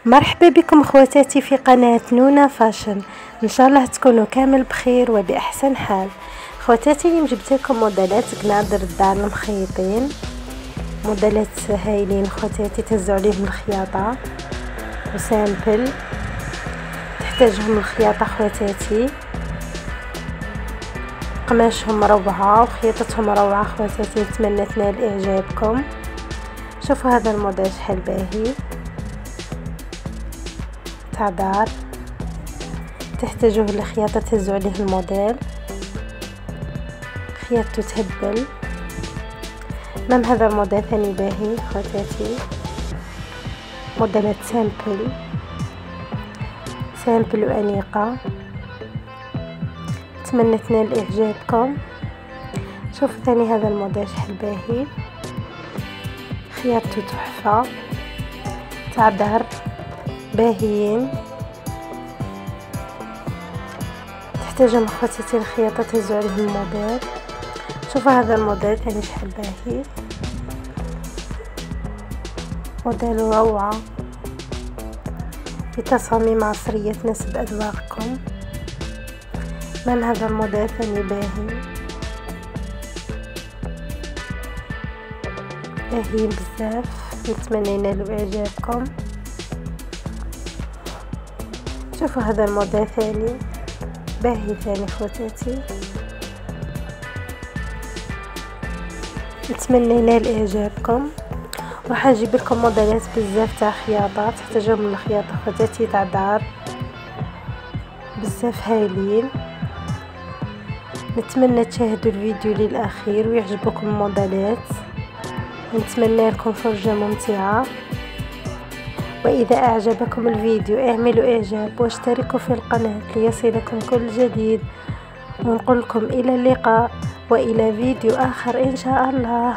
مرحبا بكم خواتاتي في قناة نونا فاشن. ان شاء الله تكونوا كامل بخير وبأحسن حال. خواتاتي اليوم جبت لكم موديلات قنادر الدار المخيطين، موديلات هايلين خواتاتي، تهزوا عليهم الخياطة وسامبل، تحتاجهم الخياطة خواتاتي، قماشهم روعة وخياطتهم روعة خواتاتي. نتمنى تنال اعجابكم. شوفوا هذا الموديل شحال باهي تاع دار، تحتاجوه للخياطة، تهزوا عليه الموديل خياطته تهبل. مام هذا الموديل ثاني باهي خواتاتي، موديلات سامبل وانيقة. نتمنى تنال اعجابكم. شوفوا ثاني هذا الموديل شحال باهي، خياطته تحفة تاع دار باهيين، تحتاجهم خواتاتي الخياطة، تهزوا عليه الموديل. شوفوا هذا الموديل ثاني شحال باهي، موديل روعة في تصاميم عصرية تناسب أذواقكم. من هذا الموديل ثاني باهي بزاف، نتمنى ينالوا اعجابكم. شوفوا هذا الموديل ثاني باهي ثاني خواتاتي، نتمنى ينال اعجابكم. راح نجيب لكم موديلات بزاف تاع خياطة، تحتاجهم للخياطة خواتاتي تاع دار بزاف هايلين. نتمنى تشاهدوا الفيديو للاخير ويعجبكم الموديلات. نتمنى لكم فرجة ممتعة، وإذا أعجبكم الفيديو اعملوا إعجاب واشتركوا في القناة ليصلكم كل جديد. ونقول لكم إلى اللقاء وإلى فيديو آخر إن شاء الله.